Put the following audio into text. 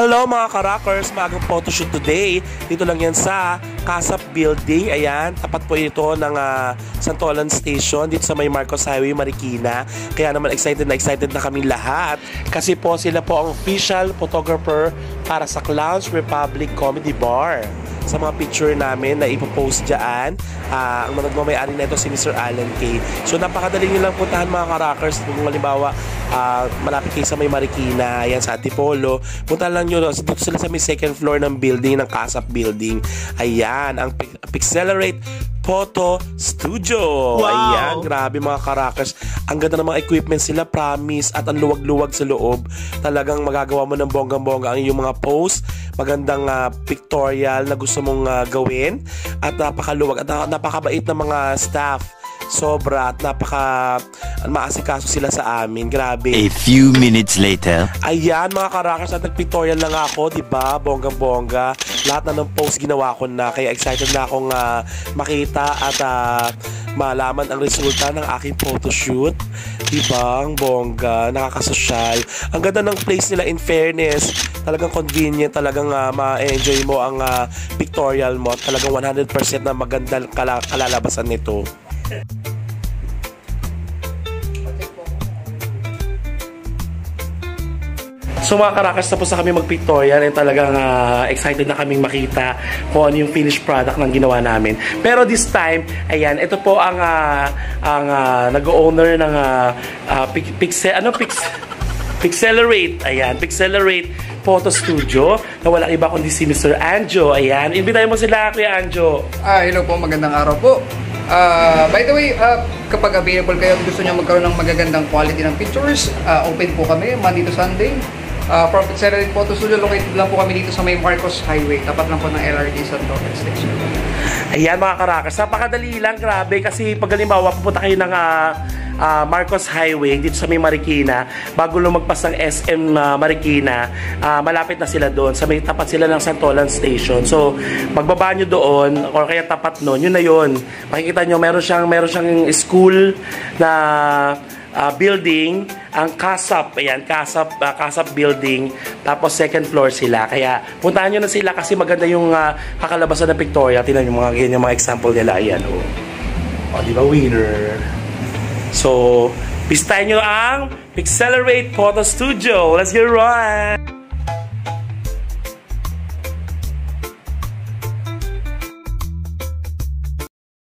Hello mga ka-rockers, magang photoshoot today. Dito lang yan sa Kasap Building. Ayan, tapat po ito ng Santolan Station dito sa may Marcos Highway, Marikina. Kaya naman excited na kaming lahat. Kasi po sila po ang official photographer para sa Clowns Republic Comedy Bar. Sa mga picture namin na ipopost dyan, ang nagmamayari na ito si Mr. Alan K. So napakadali nyo lang puntahan mga ka-rockers. Kung halimbawa, malapit kayo sa may Marikina, ayan sa Antipolo, puntahan lang nyo, dito sila sa may second floor ng building, ng Kasap Building. Ayan, ang Pixelerate Photo Studio. Wow. Ayan, grabe mga ka-rockers. Ang ganda ng mga equipment sila, promise, at ang luwag-luwag sa loob. Talagang magagawa mo ng bonggang-bongga ang iyong mga post. Magandang pictorial na gusto mong gawin. At napakaluwag at napakabait ng mga staff. Sobra at maasikaso sila sa amin. Grabe. A few minutes later. Ayan mga ka-rockers, at nag-pictorial lang ako, diba? Bonggang-bongga. Lahat na ng post ginawa ko na. Kaya excited na akong makita at malaman ang resulta ng aking photoshoot. Diba? Ang bongga, nakakasosyal. Ang ganda ng place nila, in fairness. Talagang convenient, talagang ma-enjoy mo ang pictorial mo. Talagang 100% na maganda kalalabasan nito. So mga ka-rockers, tapos na kami mag-pictorial and talagang excited na kaming makita kung ano yung finished product ng ginawa namin. Pero this time, ayan, ito po ang nag-owner ng Pixelerate. Ayan, Pixelerate Photo Studio na walang iba kundi si Mr. Anjo. Ayan, invitahin mo sila, Kuya Anjo. Hello po, magandang araw po. By the way, kapag available kayo, gusto nyo magkaroon ng magagandang quality ng pictures, open po kami Monday to Sunday. From Pixelerate Photo Studio, located lang po kami dito sa may Marcos Highway, tapat lang po ng LRT Santolan Station. Ayan mga ka-rockers, napakadali lang, grabe, kasi pag halimbawa pupunta kayo ng Marcos Highway dito sa may Marikina, bago lumagpas ng SM Marikina, malapit na sila doon, sa may tapat sila ng Santolan Station. So magbaba nyo doon or kaya tapat nun, yun na yun, makikita nyo meron siyang school na building, ang Kasap. Ayan, Kasap Building, tapos second floor sila. Kaya puntahan nyo na sila kasi maganda yung kakalabasan ng pictorial. Tingnan nyo mga ganyan, mga example nila. Ayan, di ba, winner? So, bisitahin nyo ang Pixelerate Photo Studio. Let's get right!